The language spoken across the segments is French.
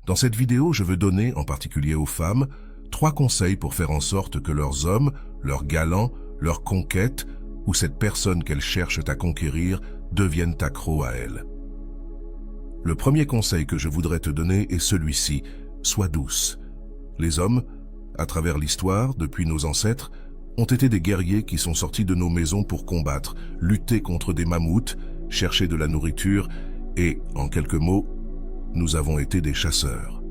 Dans cette vidéo, je veux donner, en particulier aux femmes, 3 conseils pour faire en sorte que leurs hommes, leurs galants, leurs conquêtes, ou cette personne qu'elles cherchent à conquérir, deviennent accros à elles. Le premier conseil que je voudrais te donner est celui-ci: sois douce. Les hommes, à travers l'histoire, depuis nos ancêtres, ont été des guerriers qui sont sortis de nos maisons pour combattre, lutter contre des mammouths, chercher de la nourriture et, en quelques mots, nous avons été des chasseurs.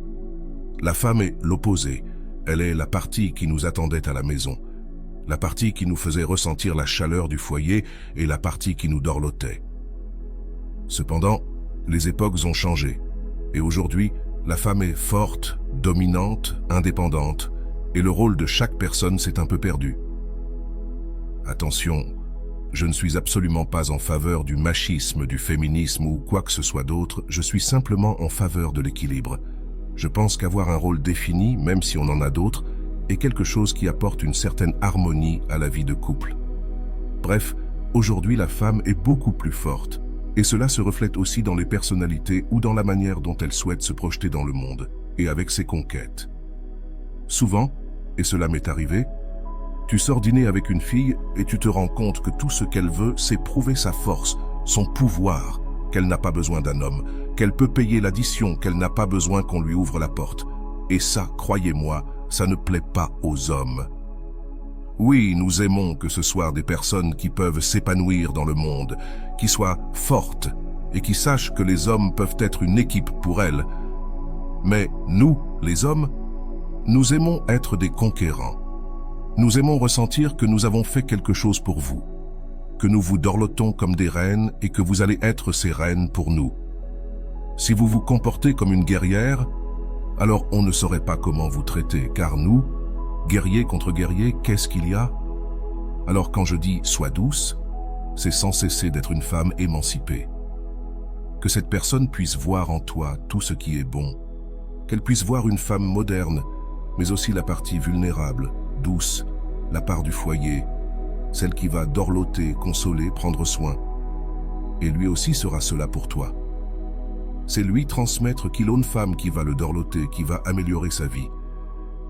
La femme est l'opposé. Elle est la partie qui nous attendait à la maison, la partie qui nous faisait ressentir la chaleur du foyer et la partie qui nous dorlotait. Cependant, les époques ont changé, et aujourd'hui, la femme est forte, dominante, indépendante, et le rôle de chaque personne s'est un peu perdu. Attention, je ne suis absolument pas en faveur du machisme, du féminisme ou quoi que ce soit d'autre, je suis simplement en faveur de l'équilibre. Je pense qu'avoir un rôle défini, même si on en a d'autres, est quelque chose qui apporte une certaine harmonie à la vie de couple. Bref, aujourd'hui la femme est beaucoup plus forte, et cela se reflète aussi dans les personnalités ou dans la manière dont elle souhaite se projeter dans le monde, et avec ses conquêtes. Souvent, et cela m'est arrivé, tu sors dîner avec une fille et tu te rends compte que tout ce qu'elle veut, c'est prouver sa force, son pouvoir, qu'elle n'a pas besoin d'un homme, qu'elle peut payer l'addition, qu'elle n'a pas besoin qu'on lui ouvre la porte. Et ça, croyez-moi, ça ne plaît pas aux hommes. Oui, nous aimons que ce soit des personnes qui peuvent s'épanouir dans le monde, qui soient fortes et qui sachent que les hommes peuvent être une équipe pour elles. Mais nous, les hommes, nous aimons être des conquérants. Nous aimons ressentir que nous avons fait quelque chose pour vous, que nous vous dorlotons comme des reines et que vous allez être ces reines pour nous. Si vous vous comportez comme une guerrière, alors on ne saurait pas comment vous traiter, car nous, guerrier contre guerrier, qu'est-ce qu'il y a? Alors quand je dis « sois douce », c'est sans cesser d'être une femme émancipée. Que cette personne puisse voir en toi tout ce qui est bon, qu'elle puisse voir une femme moderne, mais aussi la partie vulnérable, douce, la part du foyer, celle qui va dorloter, consoler, prendre soin. Et lui aussi sera cela pour toi. C'est lui transmettre qu'il a une femme qui va le dorloter, qui va améliorer sa vie,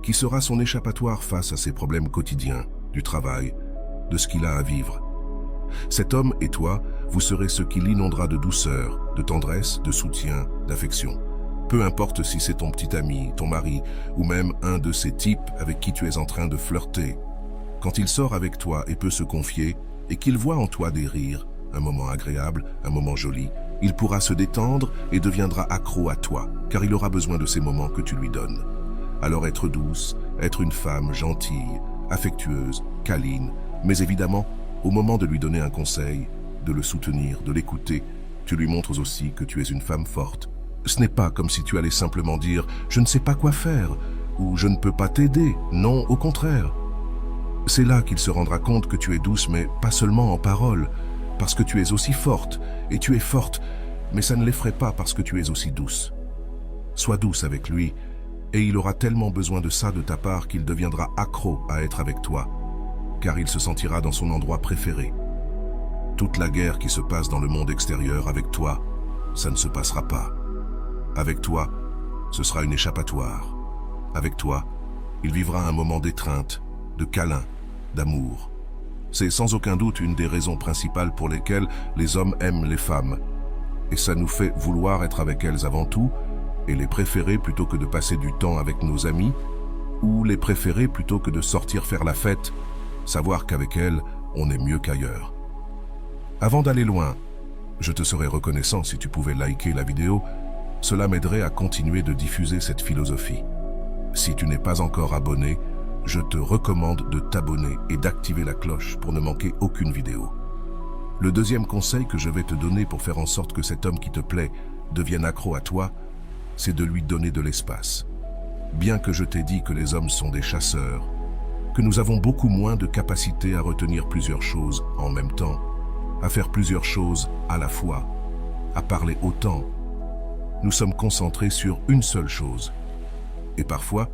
qui sera son échappatoire face à ses problèmes quotidiens, du travail, de ce qu'il a à vivre. Cet homme et toi, vous serez ce qui l'inondera de douceur, de tendresse, de soutien, d'affection. Peu importe si c'est ton petit ami, ton mari, ou même un de ces types avec qui tu es en train de flirter. Quand il sort avec toi et peut se confier, et qu'il voit en toi des rires, un moment agréable, un moment joli, il pourra se détendre et deviendra accro à toi, car il aura besoin de ces moments que tu lui donnes. Alors être douce, être une femme gentille, affectueuse, câline, mais évidemment, au moment de lui donner un conseil, de le soutenir, de l'écouter, tu lui montres aussi que tu es une femme forte. Ce n'est pas comme si tu allais simplement dire « je ne sais pas quoi faire » ou « je ne peux pas t'aider ». Non, au contraire. C'est là qu'il se rendra compte que tu es douce, mais pas seulement en parole, parce que tu es aussi forte, et tu es forte, mais ça ne l'effraie pas parce que tu es aussi douce. Sois douce avec lui, et il aura tellement besoin de ça de ta part qu'il deviendra accro à être avec toi, car il se sentira dans son endroit préféré. Toute la guerre qui se passe dans le monde extérieur avec toi, ça ne se passera pas. Avec toi, ce sera une échappatoire. Avec toi, il vivra un moment d'étreinte, de câlin, d'amour. C'est sans aucun doute une des raisons principales pour lesquelles les hommes aiment les femmes. Et ça nous fait vouloir être avec elles avant tout, et les préférer plutôt que de passer du temps avec nos amis, ou les préférer plutôt que de sortir faire la fête, savoir qu'avec elles, on est mieux qu'ailleurs. Avant d'aller loin, je te serais reconnaissant si tu pouvais liker la vidéo. Cela m'aiderait à continuer de diffuser cette philosophie. Si tu n'es pas encore abonné, je te recommande de t'abonner et d'activer la cloche pour ne manquer aucune vidéo. Le deuxième conseil que je vais te donner pour faire en sorte que cet homme qui te plaît devienne accro à toi, c'est de lui donner de l'espace. Bien que je t'ai dit que les hommes sont des chasseurs, que nous avons beaucoup moins de capacité à retenir plusieurs choses en même temps, à faire plusieurs choses à la fois, à parler autant, nous sommes concentrés sur une seule chose. Et parfois,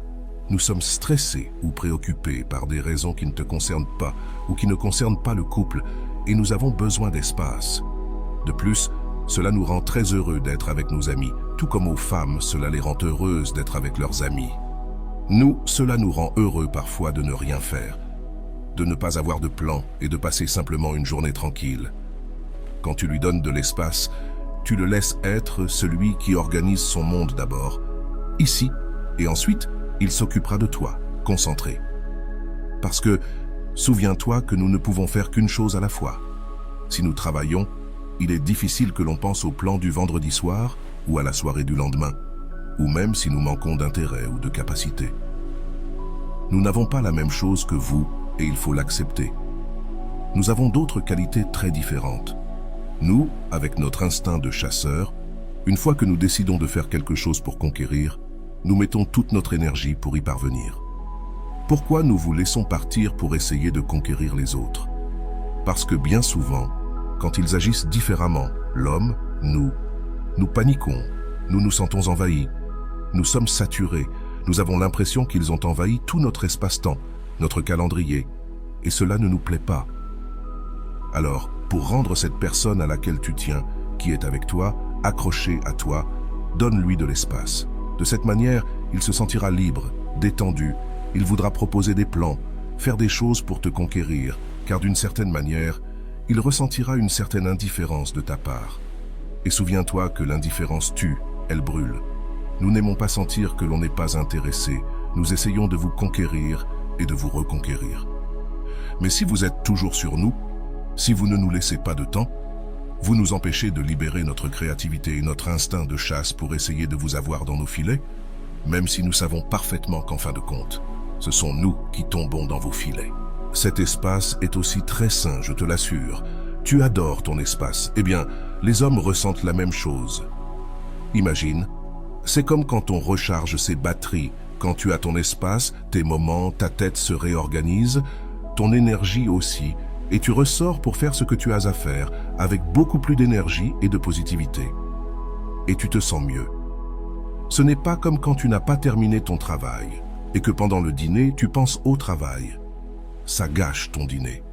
nous sommes stressés ou préoccupés par des raisons qui ne te concernent pas ou qui ne concernent pas le couple, et nous avons besoin d'espace. De plus, cela nous rend très heureux d'être avec nos amis, tout comme aux femmes, cela les rend heureuses d'être avec leurs amis. Nous, cela nous rend heureux parfois de ne rien faire, de ne pas avoir de plan et de passer simplement une journée tranquille. Quand tu lui donnes de l'espace, tu le laisses être celui qui organise son monde d'abord, ici, et ensuite, il s'occupera de toi, concentré. Parce que, souviens-toi que nous ne pouvons faire qu'une chose à la fois. Si nous travaillons, il est difficile que l'on pense au plan du vendredi soir ou à la soirée du lendemain, ou même si nous manquons d'intérêt ou de capacité. Nous n'avons pas la même chose que vous et il faut l'accepter. Nous avons d'autres qualités très différentes. Nous, avec notre instinct de chasseur, une fois que nous décidons de faire quelque chose pour conquérir, nous mettons toute notre énergie pour y parvenir. Pourquoi nous vous laissons partir pour essayer de conquérir les autres? Parce que bien souvent, quand ils agissent différemment, l'homme, nous paniquons, nous nous sentons envahis, nous sommes saturés, nous avons l'impression qu'ils ont envahi tout notre espace-temps, notre calendrier, et cela ne nous plaît pas. Alors, pour rendre cette personne à laquelle tu tiens, qui est avec toi, accrochée à toi, donne-lui de l'espace. De cette manière, il se sentira libre, détendu, il voudra proposer des plans, faire des choses pour te conquérir, car d'une certaine manière, il ressentira une certaine indifférence de ta part. Et souviens-toi que l'indifférence tue, elle brûle. Nous n'aimons pas sentir que l'on n'est pas intéressé, nous essayons de vous conquérir et de vous reconquérir. Mais si vous êtes toujours sur nous, si vous ne nous laissez pas de temps, vous nous empêchez de libérer notre créativité et notre instinct de chasse pour essayer de vous avoir dans nos filets, même si nous savons parfaitement qu'en fin de compte, ce sont nous qui tombons dans vos filets. Cet espace est aussi très sain, je te l'assure. Tu adores ton espace. Eh bien, les hommes ressentent la même chose. Imagine, c'est comme quand on recharge ses batteries. Quand tu as ton espace, tes moments, ta tête se réorganise, ton énergie aussi, et tu ressors pour faire ce que tu as à faire, avec beaucoup plus d'énergie et de positivité. Et tu te sens mieux. Ce n'est pas comme quand tu n'as pas terminé ton travail, et que pendant le dîner, tu penses au travail. Ça gâche ton dîner.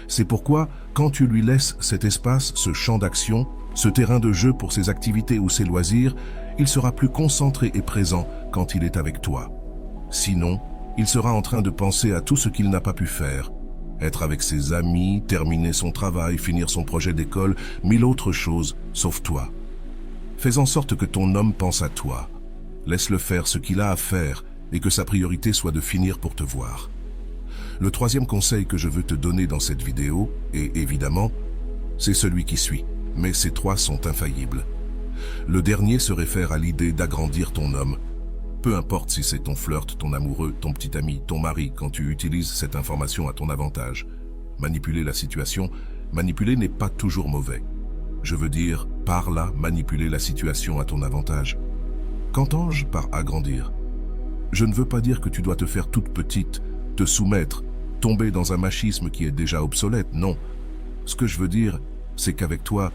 C'est pourquoi, quand tu lui laisses cet espace, ce champ d'action, ce terrain de jeu pour ses activités ou ses loisirs, il sera plus concentré et présent quand il est avec toi. Sinon, il sera en train de penser à tout ce qu'il n'a pas pu faire. Être avec ses amis, terminer son travail, finir son projet d'école, 1000 autres choses, sauf toi. Fais en sorte que ton homme pense à toi. Laisse-le faire ce qu'il a à faire et que sa priorité soit de finir pour te voir. Le troisième conseil que je veux te donner dans cette vidéo, et évidemment, c'est celui qui suit, mais ces trois sont infaillibles. Le dernier se réfère à l'idée d'agrandir ton homme. Peu importe si c'est ton flirt, ton amoureux, ton petit ami, ton mari, quand tu utilises cette information à ton avantage. Manipuler la situation, manipuler n'est pas toujours mauvais. Je veux dire, par là, manipuler la situation à ton avantage. Qu'entends-je par agrandir? Je ne veux pas dire que tu dois te faire toute petite, te soumettre, tomber dans un machisme qui est déjà obsolète, non. Ce que je veux dire, c'est qu'avec toi,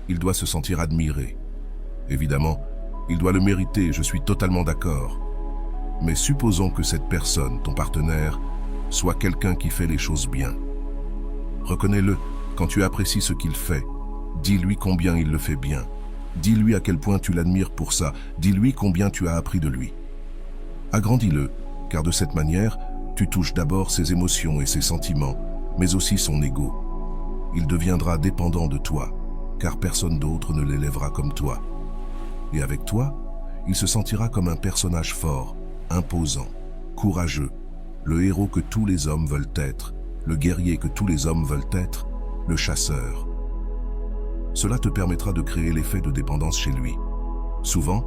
il doit se sentir admiré. Évidemment, il doit le mériter, je suis totalement d'accord. Mais supposons que cette personne, ton partenaire, soit quelqu'un qui fait les choses bien. Reconnais-le, quand tu apprécies ce qu'il fait, dis-lui combien il le fait bien. Dis-lui à quel point tu l'admires pour ça, dis-lui combien tu as appris de lui. Agrandis-le, car de cette manière, tu touches d'abord ses émotions et ses sentiments, mais aussi son ego. Il deviendra dépendant de toi, car personne d'autre ne l'élèvera comme toi. Et avec toi, il se sentira comme un personnage fort, imposant, courageux, le héros que tous les hommes veulent être, le guerrier que tous les hommes veulent être, le chasseur. Cela te permettra de créer l'effet de dépendance chez lui. Souvent,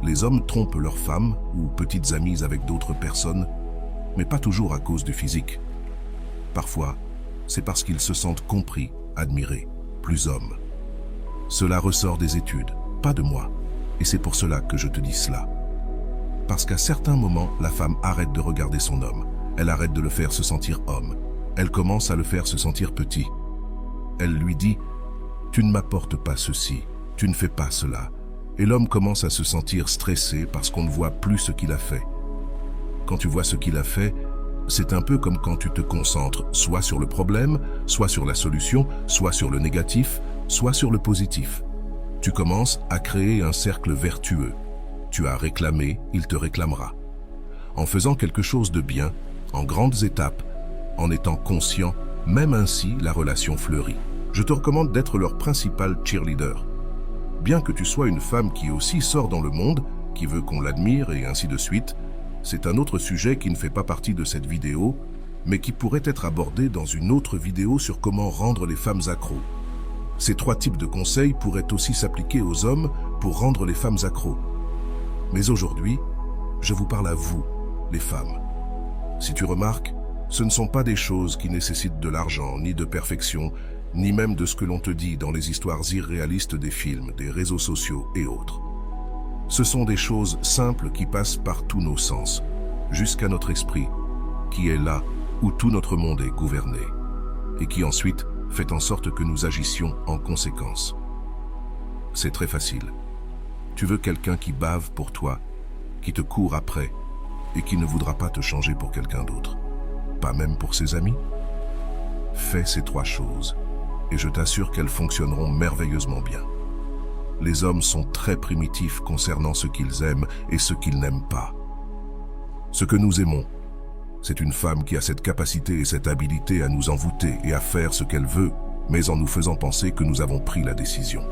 les hommes trompent leurs femmes ou petites amies avec d'autres personnes, mais pas toujours à cause du physique. Parfois, c'est parce qu'ils se sentent compris, admirés, plus hommes. Cela ressort des études, pas de moi, et c'est pour cela que je te dis cela. Parce qu'à certains moments, la femme arrête de regarder son homme, elle arrête de le faire se sentir homme, elle commence à le faire se sentir petit. Elle lui dit « Tu ne m'apportes pas ceci, tu ne fais pas cela ». Et l'homme commence à se sentir stressé parce qu'on ne voit plus ce qu'il a fait. Quand tu vois ce qu'il a fait, c'est un peu comme quand tu te concentres soit sur le problème, soit sur la solution, soit sur le négatif, soit sur le positif. Tu commences à créer un cercle vertueux, Tu as réclamé, il te réclamera. En faisant quelque chose de bien, en grandes étapes, en étant conscient, même ainsi, la relation fleurit. Je te recommande d'être leur principal cheerleader. Bien que tu sois une femme qui aussi sort dans le monde, qui veut qu'on l'admire et ainsi de suite, c'est un autre sujet qui ne fait pas partie de cette vidéo, mais qui pourrait être abordé dans une autre vidéo sur comment rendre les femmes accros. Ces 3 types de conseils pourraient aussi s'appliquer aux hommes pour rendre les femmes accros. Mais aujourd'hui, je vous parle à vous, les femmes. Si tu remarques, ce ne sont pas des choses qui nécessitent de l'argent, ni de perfection, ni même de ce que l'on te dit dans les histoires irréalistes des films, des réseaux sociaux et autres. Ce sont des choses simples qui passent par tous nos sens, jusqu'à notre esprit, qui est là où tout notre monde est gouverné, et qui ensuite fait en sorte que nous agissions en conséquence. C'est très facile. Tu veux quelqu'un qui bave pour toi, qui te court après, et qui ne voudra pas te changer pour quelqu'un d'autre, pas même pour ses amis. Fais ces 3 choses, et je t'assure qu'elles fonctionneront merveilleusement bien. Les hommes sont très primitifs concernant ce qu'ils aiment et ce qu'ils n'aiment pas. Ce que nous aimons, c'est une femme qui a cette capacité et cette habilité à nous envoûter et à faire ce qu'elle veut, mais en nous faisant penser que nous avons pris la décision.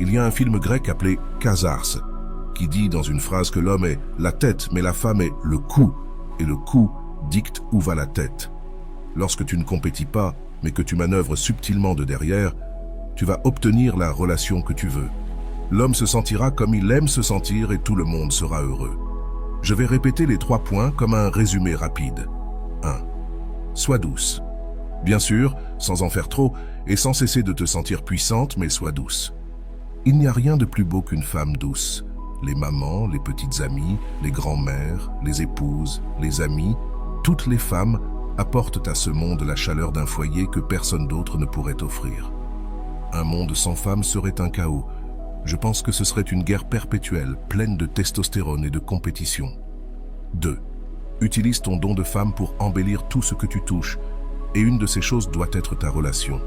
Il y a un film grec appelé Kazars, qui dit dans une phrase que l'homme est la tête, mais la femme est le cou, et le cou dicte où va la tête. Lorsque tu ne compétis pas, mais que tu manœuvres subtilement de derrière, tu vas obtenir la relation que tu veux. L'homme se sentira comme il aime se sentir et tout le monde sera heureux. Je vais répéter les 3 points comme un résumé rapide. 1. Sois douce. Bien sûr, sans en faire trop et sans cesser de te sentir puissante, mais sois douce. Il n'y a rien de plus beau qu'une femme douce. Les mamans, les petites amies, les grands-mères, les épouses, les amies, toutes les femmes apportent à ce monde la chaleur d'un foyer que personne d'autre ne pourrait offrir. Un monde sans femmes serait un chaos. Je pense que ce serait une guerre perpétuelle, pleine de testostérone et de compétition. 2. Utilise ton don de femme pour embellir tout ce que tu touches, et une de ces choses doit être ta relation.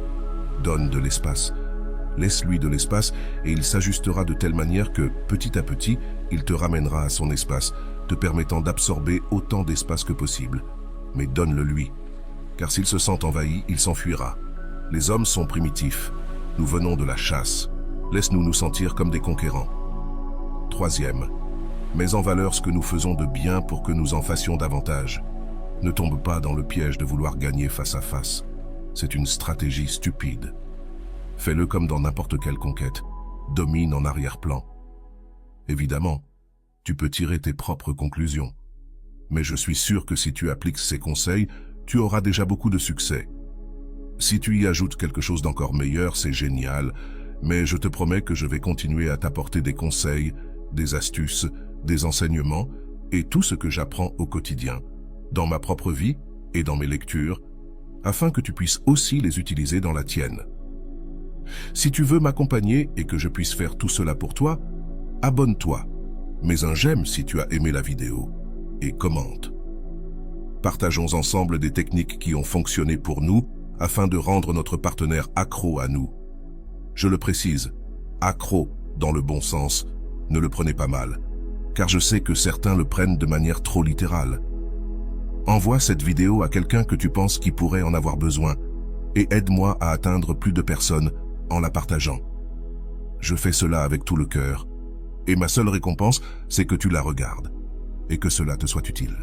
Donne de l'espace. Laisse-lui de l'espace et il s'ajustera de telle manière que, petit à petit, il te ramènera à son espace, te permettant d'absorber autant d'espace que possible. Mais donne-le lui, car s'il se sent envahi, il s'enfuira. Les hommes sont primitifs. Nous venons de la chasse. Laisse-nous nous sentir comme des conquérants. 3e, mets en valeur ce que nous faisons de bien pour que nous en fassions davantage. Ne tombe pas dans le piège de vouloir gagner face à face. C'est une stratégie stupide. Fais-le comme dans n'importe quelle conquête. Domine en arrière-plan. Évidemment, tu peux tirer tes propres conclusions. Mais je suis sûr que si tu appliques ces conseils, tu auras déjà beaucoup de succès. Si tu y ajoutes quelque chose d'encore meilleur, c'est génial, mais je te promets que je vais continuer à t'apporter des conseils, des astuces, des enseignements et tout ce que j'apprends au quotidien, dans ma propre vie et dans mes lectures, afin que tu puisses aussi les utiliser dans la tienne. Si tu veux m'accompagner et que je puisse faire tout cela pour toi, abonne-toi, mets un j'aime si tu as aimé la vidéo et commente. Partageons ensemble des techniques qui ont fonctionné pour nous afin de rendre notre partenaire accro à nous. Je le précise, accro dans le bon sens, ne le prenez pas mal, car je sais que certains le prennent de manière trop littérale. Envoie cette vidéo à quelqu'un que tu penses qui pourrait en avoir besoin et aide-moi à atteindre plus de personnes en la partageant. Je fais cela avec tout le cœur et ma seule récompense, c'est que tu la regardes et que cela te soit utile.